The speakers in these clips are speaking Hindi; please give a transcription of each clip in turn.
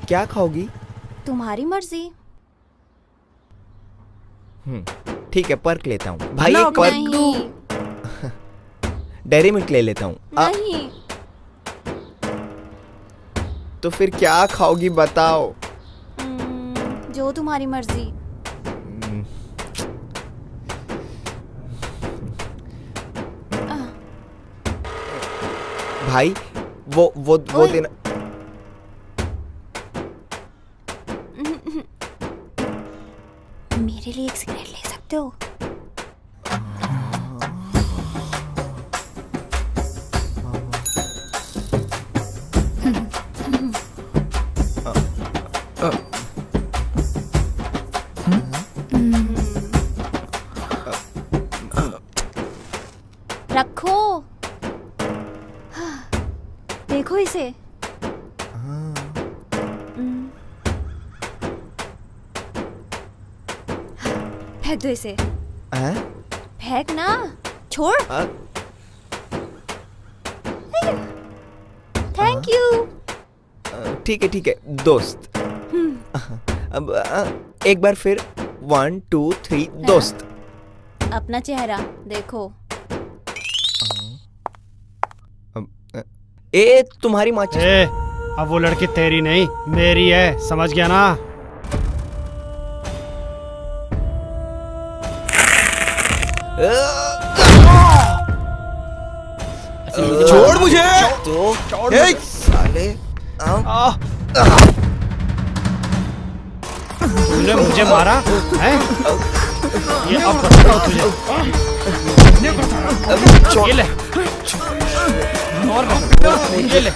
क्या खाओगी? तुम्हारी मर्जी। ठीक है, पर्क लेता हूँ। भाई एक पर्क नहीं डेयरी मिल्क ले लेता हूँ। नहीं। तो फिर क्या खाओगी बताओ? जो तुम्हारी मर्जी। भाई वो देना। मेरे लिए एक सिगरेट ले सकते हो? रखो। देखो इसे। फेंक दो इसे। फेंक ना, छोड़। Thank you. ठीक है दोस्त। अब एक बार फिर 1 2 3 दोस्त। अपना चेहरा देखो। ए तुम्हारी माचिस। अब वो लड़की तेरी नहीं मेरी है, समझ गया ना? छोड़ मुझे। छोड़ साले। तुमने मुझे मारा है? ये अब बताओ तुझे। ये ले। और ये ले।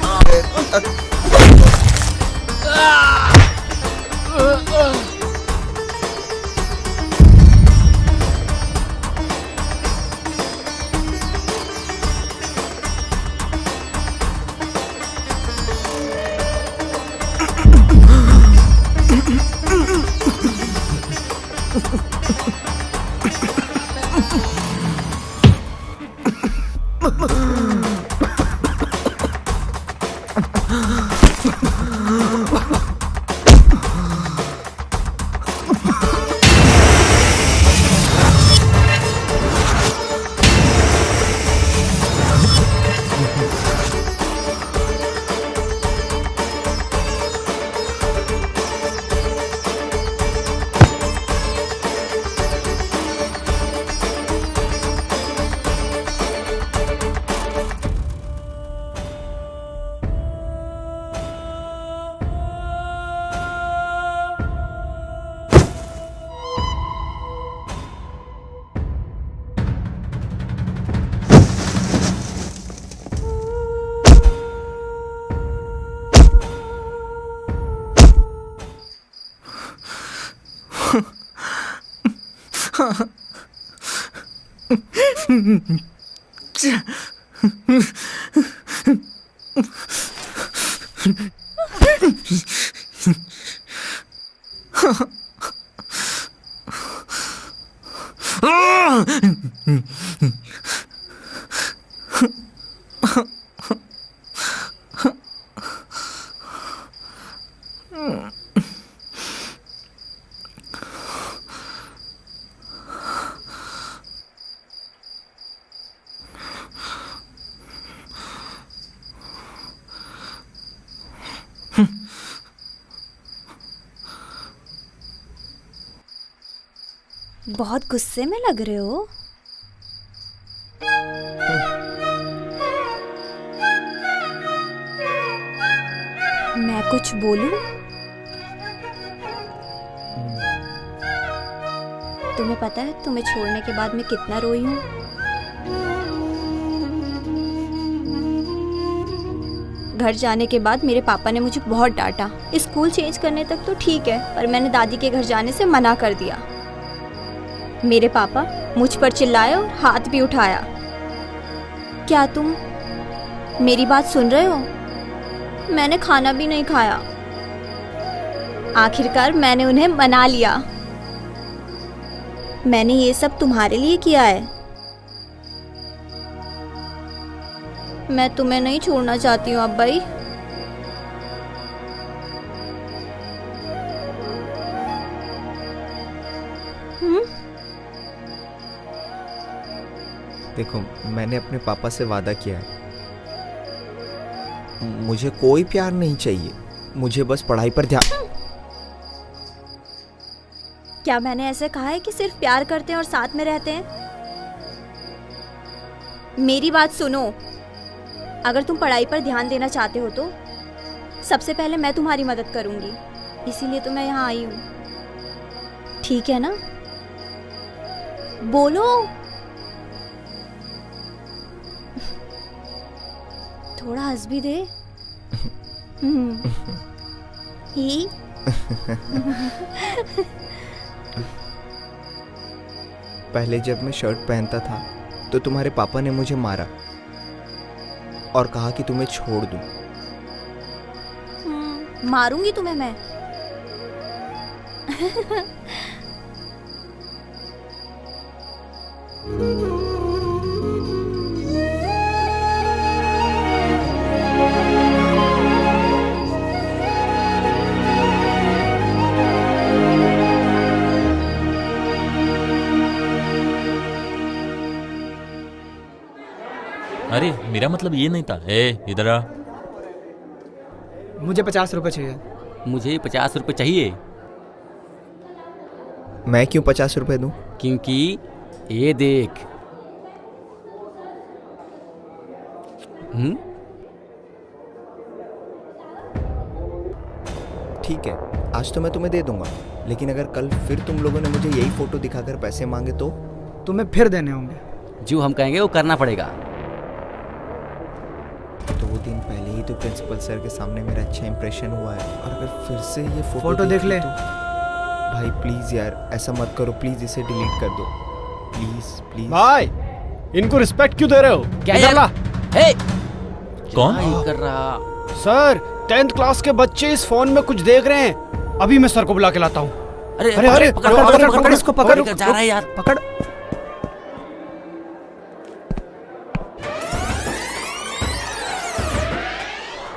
बहुत गुस्से में लग रहे हो। मैं कुछ बोलूं? तुम्हें पता है तुम्हें छोड़ने के बाद मैं कितना रोई हूं? घर जाने के बाद मेरे पापा ने मुझे बहुत डांटा। स्कूल चेंज करने तक तो ठीक है, पर मैंने दादी के घर जाने से मना कर दिया। मेरे पापा मुझ पर चिल्लाए और हाथ भी उठाया। क्या तुम मेरी बात सुन रहे हो? मैंने खाना भी नहीं खाया। आखिरकार मैंने उन्हें मना लिया। मैंने ये सब तुम्हारे लिए किया है। मैं तुम्हें नहीं छोड़ना चाहती हूँ अब्बाई। देखो, मैंने अपने पापा से वादा किया है, मुझे कोई प्यार नहीं चाहिए, मुझे बस पढ़ाई पर ध्यान। क्या मैंने ऐसे कहा है कि सिर्फ प्यार करते हैं और साथ में रहते हैं? मेरी बात सुनो, अगर तुम पढ़ाई पर ध्यान देना चाहते हो तो सबसे पहले मैं तुम्हारी मदद करूंगी, इसीलिए तो मैं यहाँ आई हूँ। ठीक है ना? बोलो। थोड़ा हंस भी दे। ही पहले जब मैं शर्ट पहनता था तो तुम्हारे पापा ने मुझे मारा और कहा कि तुम्हें छोड़ दूं। मारूंगी तुम्हें मैं। अरे मेरा मतलब ये नहीं था। इधर आ। मुझे 50 रुपए चाहिए। मुझे 50 रुपए चाहिए, मैं क्यों 50 रुपए दूं? क्योंकि ये देख। ठीक है, आज तो मैं तुम्हें दे दूंगा, लेकिन अगर कल फिर तुम लोगों ने मुझे यही फोटो दिखाकर पैसे मांगे तो? तुम्हें फिर देने होंगे। जो हम कहेंगे वो करना पड़ेगा। 2 दिन पहले ही तो प्रिंसिपल सर के सामने मेरा अच्छा इंप्रेशन हुआ है, और अगर फिर से ये फोटो देख ले तो भाई प्लीज यार ऐसा मत करो, प्लीज इसे डिलीट कर दो, प्लीज प्लीज। भाई इनको रिस्पेक्ट क्यों दे रहे हो? क्या इधर यार? ला। हे, कौन? क्या ये कर रहा? सर 10th क्लास के बच्चे इस फोन में कुछ देख रहे हैं, अभी मैं सर को बुला के लाता हूँ। अरे अरे, अरे, पकड़ इसको, पकड़। लेकर जा रहा है यार। पकड़।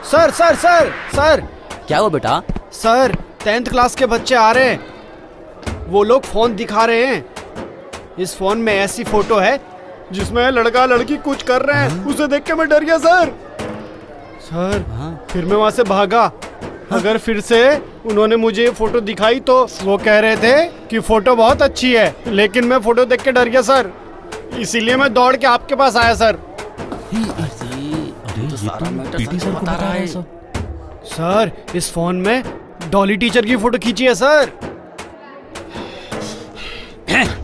सर सर सर सर क्या हुआ बेटा? सर 10th क्लास के बच्चे आ रहे हैं, वो लोग फोन दिखा रहे हैं। इस फोन में ऐसी फोटो है जिसमें लड़का लड़की कुछ कर रहे हैं, उसे देख के मैं डर गया सर। सर फिर मैं वहां से भागा। अगर फिर से उन्होंने मुझे ये फोटो दिखाई तो वो कह रहे थे कि फोटो बहुत अच्छी है, लेकिन मैं फोटो देख के डर गया सर, इसीलिए मैं दौड़ के आपके पास आया सर। अरे ये तो पीटी सर को बता रहा है सब। सर इस फोन में डॉली टीचर की फोटो खींची है सर।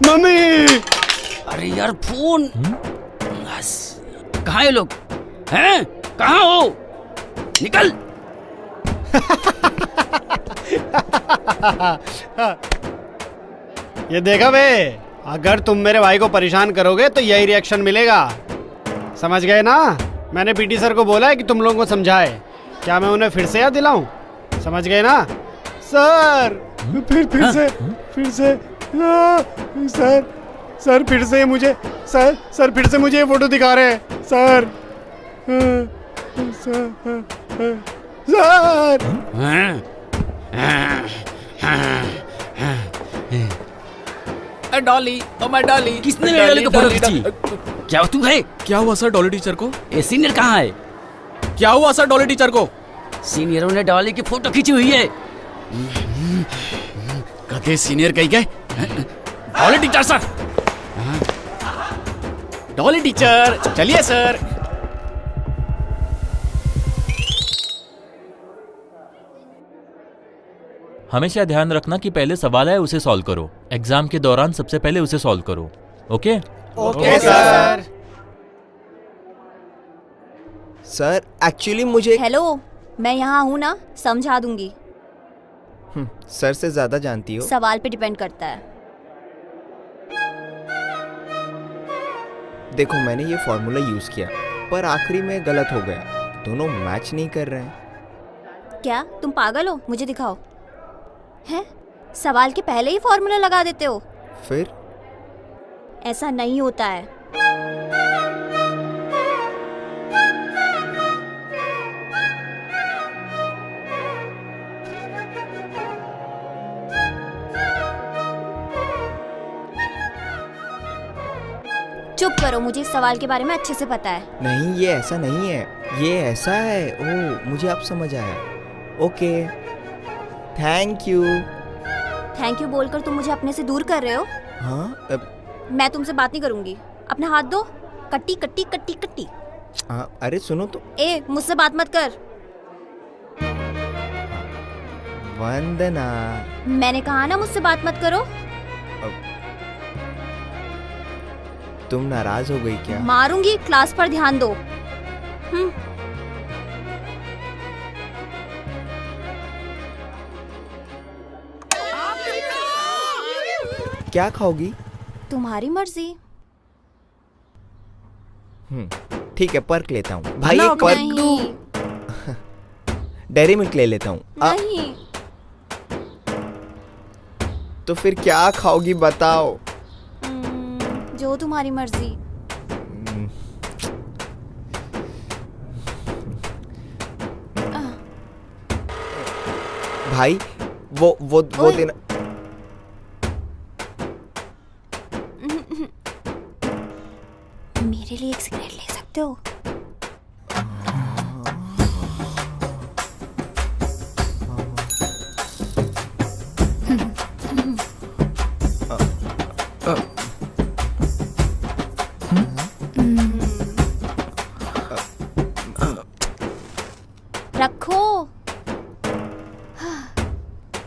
मम्मी! अरे यार फोन। कहाँ है लोग? हैं? कहाँ हो? निकल। ये देखा बे, अगर तुम मेरे भाई को परेशान करोगे तो यही रिएक्शन मिलेगा, समझ गए ना? मैंने पीटी सर को बोला है कि तुम लोगों को समझाए, क्या मैं उन्हें फिर से याद दिलाऊं? समझ गए ना? सर फिर से सर फिर से मुझे सर फिर से मुझे ये फोटो दिखा रहे हैं sir. Dolly, oh my Dolly. किसने मेरे डॉली को फोटो खींची? क्या तू है? क्या हुआ सर डॉली टीचर को? ये सीनियर कहाँ है? क्या हुआ सर डॉली टीचर को? सीनियरों ने डॉली की फोटो खींची हुई है। कथे सीनियर कहीं गए? Dolly teacher sir, Dolly teacher चलिए सर। हमेशा ध्यान रखना कि पहले सवाल है उसे सॉल्व करो। एग्जाम के दौरान सबसे पहले उसे सॉल्व करो। Okay? Okay sir. Sir actually मुझे हेलो, मैं यहाँ हूँ ना, समझा दूंगी। सर से ज्यादा जानती हो। सवाल पे डिपेंड करता है। देखो मैंने ये फॉर्मूला यूज किया पर आखिरी में गलत हो गया, दोनों मैच नहीं कर रहे हैं। क्या तुम पागल हो? मुझे दिखाओ। हैं? सवाल के पहले ही फॉर्मूला लगा देते हो? फिर ऐसा नहीं होता है। चुप करो, मुझे इस सवाल के बारे में अच्छे से पता है। नहीं, ये ऐसा नहीं है, ये ऐसा है। ओह, मुझे अब समझ आया। Okay, thank you. Thank you बोलकर तुम मुझे अपने से दूर कर रहे हो। हाँ मैं तुमसे बात नहीं करूंगी। अपना हाथ दो। कट्टी कट्टी कट्टी कट्टी। हाँ, अरे सुनो तो। ए, मुझसे बात मत कर। वंदना, मैंने कहा ना मुझसे बात मत करो। तुम नाराज हो गई क्या? मारूंगी, क्लास पर ध्यान दो। क्या खाओगी? तुम्हारी मर्जी। ठीक है, पर्क लेता हूँ। भाई एक पर्क नहीं, दो। डेयरी मिल्क ले लेता हूँ। नहीं। तो फिर क्या खाओगी बताओ? जो तुम्हारी मर्जी। भाई वो देना। मेरे लिए एक सिगरेट ले सकते हो? रखो।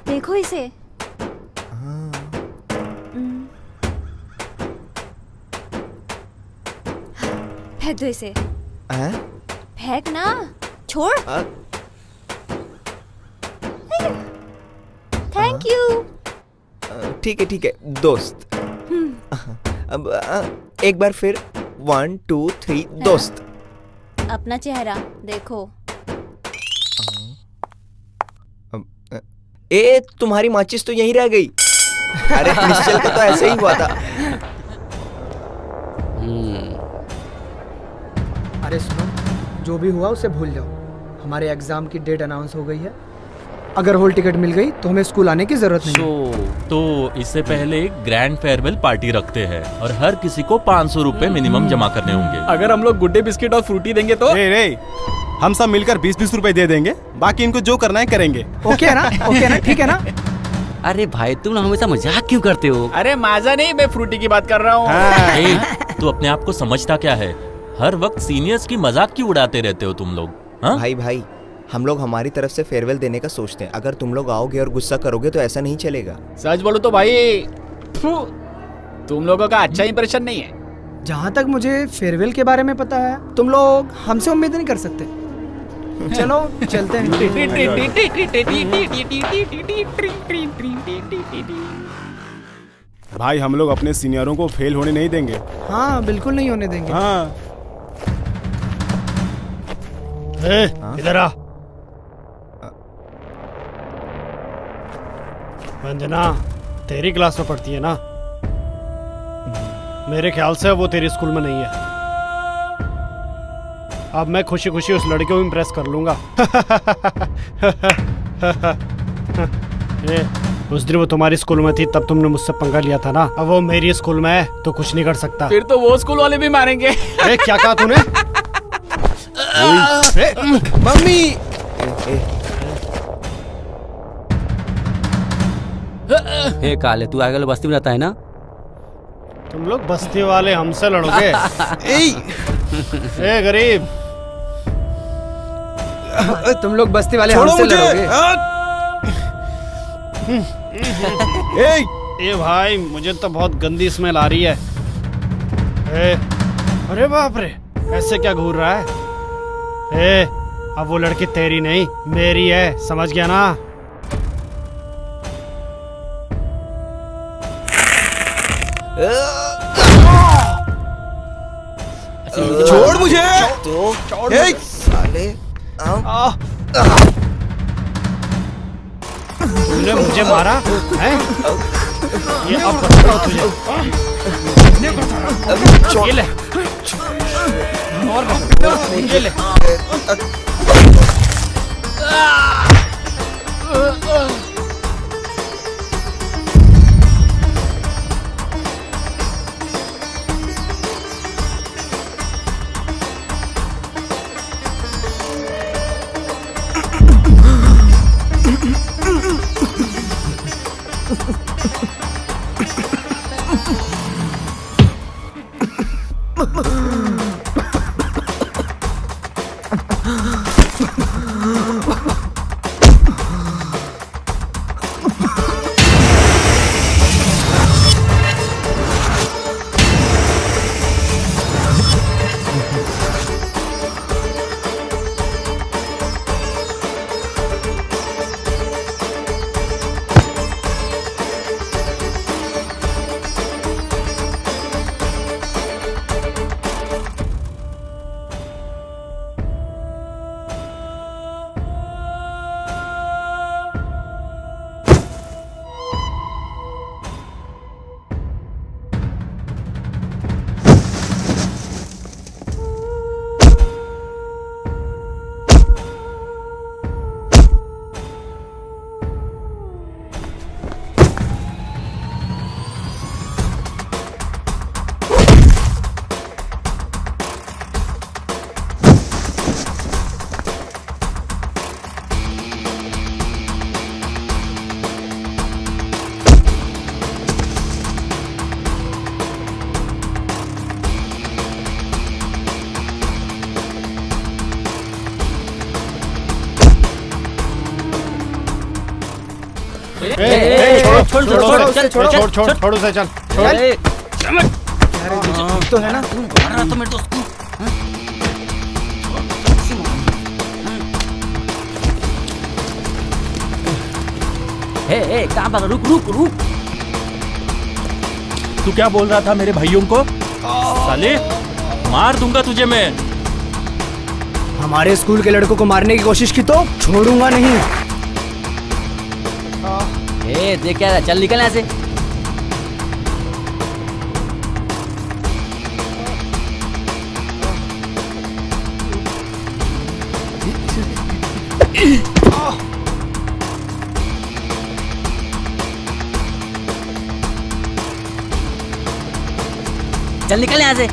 देखो इसे। फेंक दो इसे। हैं? फेंक ना, छोड़। Thank you. ठीक है दोस्त। अब एक बार फिर 1 2 3 दोस्त। अपना चेहरा देखो। ए, तुम्हारी माचिस तो यहीं रह गई। अरे निश्चल का तो ऐसे ही हुआ था। अरे सुनो, जो भी हुआ उसे भूल जाओ। हमारे एग्जाम की डेट अनाउंस हो गई है। अगर हॉल टिकट मिल गई तो हमें स्कूल आने की जरूरत नहीं है। तो इससे पहले एक ग्रैंड फेयरवेल पार्टी रखते हैं और हर किसी को 500 रुपए मिनिमम जमा करने होंगे। अगर हम लोग गुड्डे बिस्किट और फ्रूटी देंगे तो रे हम सब मिलकर 20-20 रुपए दे देंगे, बाकी इनको जो करना है करेंगे। ओके ना? ठीक है ना? अरे भाई तुम लोग हमेशा मजाक क्यों करते हो? अरे माजा नहीं, मैं फ्रूटी की बात कर रहा हूँ। ए, तू अपने आप को समझता क्या है? हर वक्त सीनियर्स की मजाक क्यों उड़ाते रहते हो तुम लोग? हाँ? भाई हम लोग हमारी तरफ से फेयरवेल देने का सोचते हैं। अगर तुम लोग आओगे और गुस्सा करोगे तो ऐसा नहीं चलेगा। सच बोलो तो भाई तुम लोगों का अच्छा इंप्रेशन नहीं है। जहाँ तक मुझे फेयरवेल के बारे में पता है, तुम लोग हमसे उम्मीद नहीं कर सकते। चलो चलते हैं। भाई हम लोग अपने सीनियरों को फेल होने नहीं देंगे। हाँ, बिल्कुल नहीं होने देंगे। हाँ। इधर आ। वंदना तेरी क्लास में पढ़ती है ना? मेरे ख्याल से वो तेरी स्कूल में नहीं है। अब मैं खुशी खुशी उस लड़के को इम्प्रेस कर लूंगा। उस दिन वो तुम्हारी स्कूल में थी तब तुमने मुझसे पंगा लिया था ना। अब वो मेरी स्कूल में है तो कुछ नहीं कर सकता। फिर तो वो स्कूल वाले भी मारेंगे। क्या कहा तूने? मम्मी हे काले, तू आगे बस्ती में रहता है ना? तुम लोग बस्ती वाले हमसे लड़ोगे? ए गरीब, तुम लोग बस्ती वाले हमसे लड़ोगे? ए भाई, मुझे तो बहुत गंदी स्मेल आ रही है। अरे बाप रे, ऐसे क्या घूर रहा है? अब वो लड़की तेरी नहीं मेरी है, समझ गया ना? छोड़ मुझे। साले तुमने मुझे मारा है? ये अब बताता हूं तुझे। ये ले। और ये ले। छोड़ छोड़, उसे, चल, छोड़ उसे, चल ए, तो है ना मार रहा तो मेरे दोस्त को। ए, कहाँ भागा? रुक रुक रुक। तू क्या बोल रहा था मेरे भाइयों को? साले मार दूंगा तुझे मैं। हमारे स्कूल के लड़कों को मारने की कोशिश की तो छोड़ूंगा नहीं। देख क्या रहा? चल निकल यहाँ से। चल निकल यहाँ से।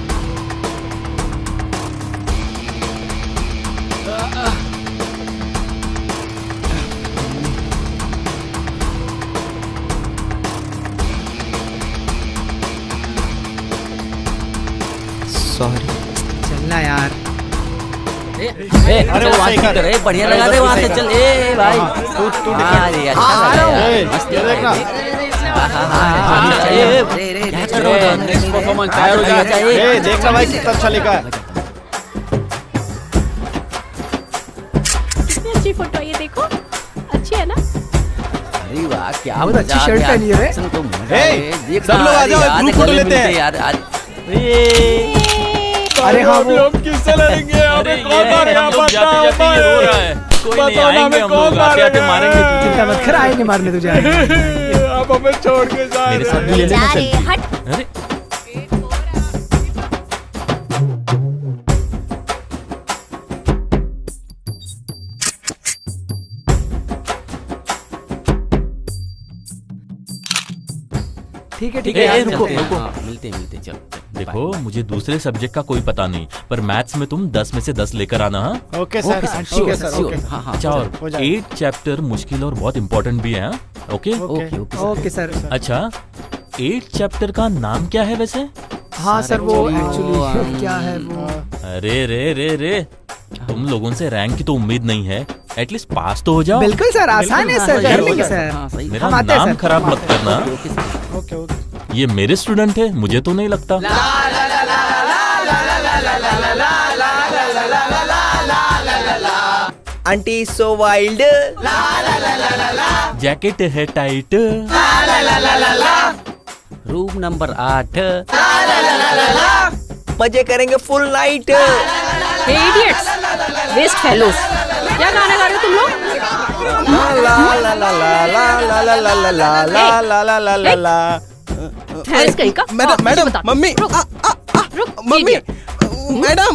सॉरी। चलना यार। अरे चल वहाँ सही से कर। ए, बढ़िया लगा दे वहाँ से। चल भाई। अरे अच्छा लगा यार। ये देखना। क्या कर रहा है? नेक्स्ट परफॉर्मेंस तैयार हो जाएगा। देखना भाई कितना अच्छा लिखा है। कितनी अच्छी फोटो है ये, देखो अच्छी है ना। अरे वाह, क्या बहुत अच्छी मजा शर्ट आ पहनी है रे। गया। तो मजा ए, है। देख सब ना, लोग आ अरे जाओ, यार, ग्रुप फोटो गले लेते हैं। मिलते यार आज। अरे हाँ वो किससे लड़ेंगे? अरे ये हम लोग जाते जाते ये रो रहा है। कोई नहीं, आएंगे हम लोग, आते आते मारेंगे तुझे। चिंता मत कर, आएंगे मारने तुझे। अब हमें छोड़ के जा मेरे साथ भी ले लेना जा रे, सेल्फी। हट। अरे ठीक है ठीक ए, है, रुको, चलते हैं। रुको। हाँ, मिलते मिलते चल। देखो, मुझे दूसरे सब्जेक्ट का कोई पता नहीं, पर मैथ्स में तुम 10 में से 10 लेकर आना। हाँ ओके सर, ओके सर, ठीक श्योर है सर, सर, श्योर। ओके। हाँ हाँ अच्छा, हो और जाएगा। 8 चैप्टर मुश्किल और बहुत इंपॉर्टेंट भी है। हाँ? Okay okay okay okay sir. अच्छा, 8 चैप्टर का नाम क्या है वैसे? हाँ सर, वो actually एक्चुअली वो, क्या है वो। अरे रे, तुम लोगों से रैंक की तो उम्मीद नहीं है, एटलीस्ट पास तो हो जाओ। बिल्कुल सर, आसान है सर, कर लेंगे सर। हाँ सही। मेरा हम आते हैं नाम सर, खराब हम मत करना। Okay sir. Okay okay. ये मेरे स्टूडेंट है, मुझे तो नहीं लगता। Aunty so wild. जैकेट है टाइट। Room number 8। मजे करेंगे full night. Idiots, waste fellows. क्या गाना गा रहे हो तुम लोग? ला ला ला ला ला ला ला ला ला ला ला ला ला ला ला ला। थैंक्स कहीं का। मैडम मैडम मम्मी रुक, mummy idiot। Madam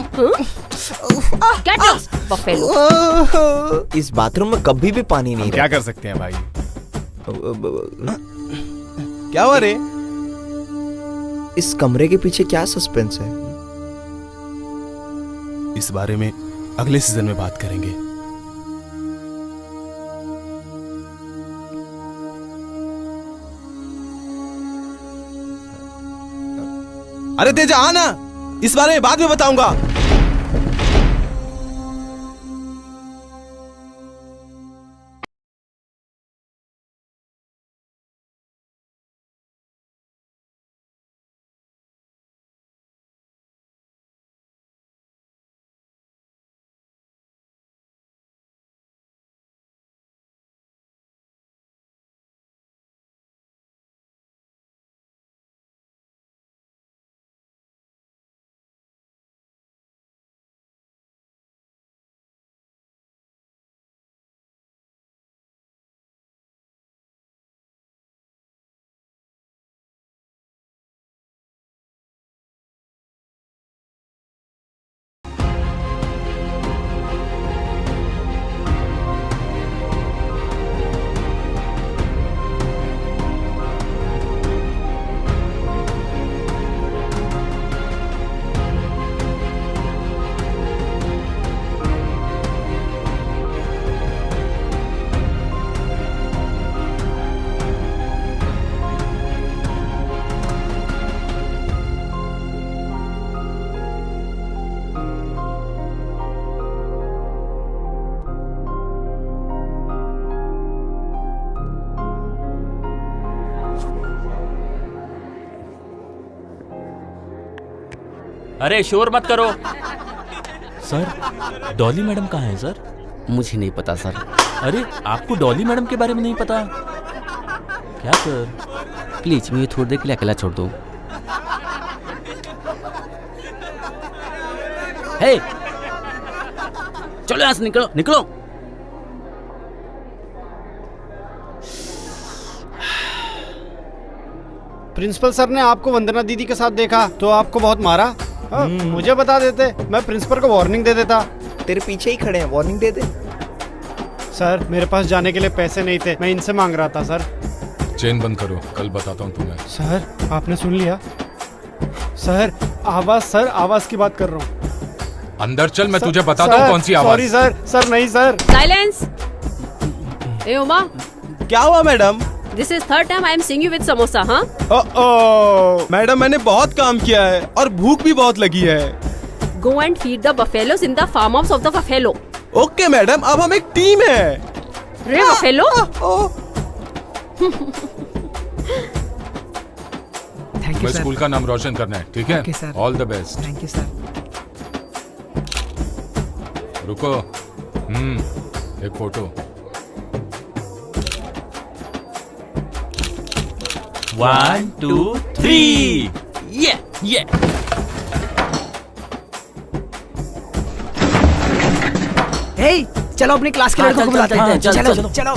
Get lost, buffalo। इस बाथरूम में कभी भी पानी नहीं क्या कर सकते हैं भाई? रहा। क्या हुआ रे? इस कमरे के पीछे क्या सस्पेंस है? इस बारे में अगले सीजन में बात करेंगे। अरे तेजा आना, इस बारे में बाद में बताऊंगा। अरे शोर मत करो। सर डॉली मैडम कहाँ हैं सर? मुझे नहीं पता सर। अरे आपको डॉली मैडम के बारे में नहीं पता क्या सर? प्लीज मुझे थोड़ी देर के लिए अकेला छोड़ दो। हे, चलो यहाँ से निकलो निकलो। प्रिंसिपल सर ने आपको वंदना दीदी के साथ देखा तो आपको बहुत मारा। हाँ, मुझे बता देते, मैं प्रिंसिपल को वार्निंग दे देता। तेरे पीछे ही खड़े हैं, वार्निंग दे दे। सर मेरे पास जाने के लिए पैसे नहीं थे, मैं इनसे मांग रहा था सर। चेन बंद करो, कल बताता हूँ तुम्हें। सर आपने सुन लिया? सर आवाज की बात कर रहा हूँ। अंदर चल, मैं तुझे बताता हूँ कौन सी आवाज। सॉरी सर नहीं सर। साइलेंस। ए उमा, क्या हुआ madam? This is third time I am seeing you with samosa. हाँ मैडम मैंने बहुत काम किया है और भूख भी बहुत लगी है। Go and feed the buffaloes in the farm house of the buffalo. Okay madam, अब हम एक टीम है। रे बफेलो। थैंक यू मैं सर। स्कूल का नाम रोशन करना है, ठीक है? Okay, sir. All the best. Thank you sir. रुको, एक फोटो। 1 2 3 ये हे, चलो अपनी क्लास के लड़कों को बुलाते हैं। चलो चलो।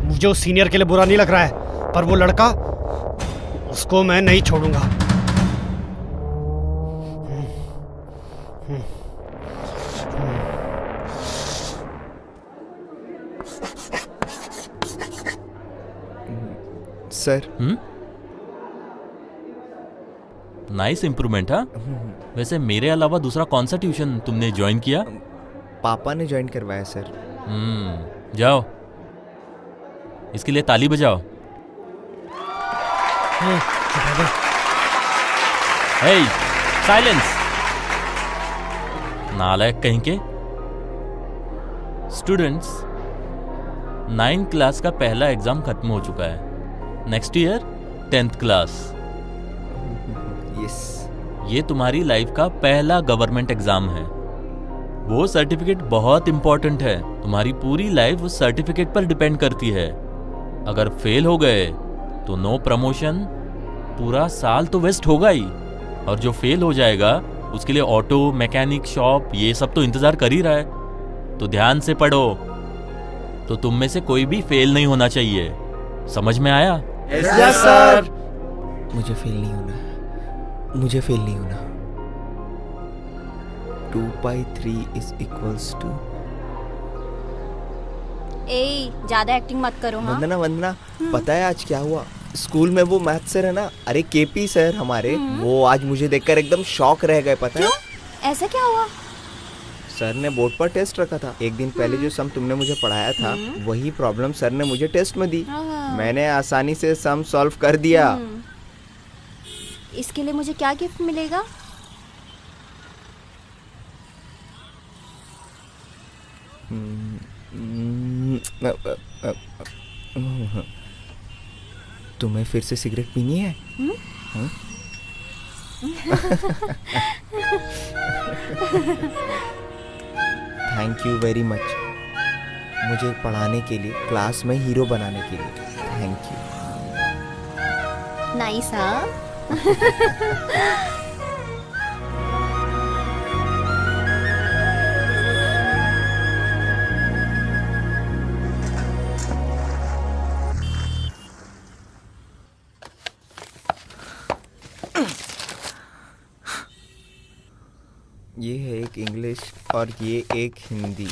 मुझे उस सीनियर के लिए बुरा नहीं लग रहा है, पर वो लड़का, उसको मैं नहीं छोड़ूंगा। Sir nice improvement. हाँ वैसे मेरे अलावा दूसरा कौन सा ट्यूशन तुमने ज्वाइन किया? पापा ने ज्वाइन करवाया सर। जाओ, इसके लिए ताली बजाओ। हे, साइलेंस। नालायक कहीं के। स्टूडेंट्स, 9th क्लास का पहला एग्जाम खत्म हो चुका है। Next year 10th class. Yes. ये तुम्हारी लाइफ का पहला गवर्नमेंट एग्जाम है। वो सर्टिफिकेट बहुत इंपॉर्टेंट है। तुम्हारी पूरी लाइफ उस सर्टिफिकेट पर डिपेंड करती है। अगर फेल हो गए तो नो प्रमोशन, पूरा साल तो वेस्ट होगा ही। और जो फेल हो जाएगा उसके लिए ऑटो, मैकेनिक शॉप, ये सब तो इंतजार कर ही रहा है। तो ध्यान से पढ़ो, तो तुम में से कोई भी फेल नहीं होना चाहिए। समझ में आया? Yes sir. मुझे फेल नहीं होना, मुझे फेल नहीं होना। 2/3 इज इक्वल्स टू। ए ज्यादा एक्टिंग मत करो। हाँ वंदना पता है आज क्या हुआ? स्कूल में वो मैथ सर है ना, अरे केपी सर हमारे, वो आज मुझे देखकर एकदम शॉक रह गए। पता है ऐसा क्या हुआ? सर ने बोर्ड पर टेस्ट रखा था। एक दिन पहले जो सम तुमने मुझे पढ़ाया था वही प्रॉब्लम सर ने मुझे टेस्ट में दी। मैंने आसानी से सम सॉल्व कर दिया। इसके लिए मुझे क्या गिफ्ट मिलेगा? तुम्हें फिर से सिगरेट पीनी है? थैंक यू वेरी मच, मुझे पढ़ाने के लिए, क्लास में हीरो बनाने के लिए। Thank you. नाइस। हाँ ये है एक इंग्लिश और ये एक हिंदी।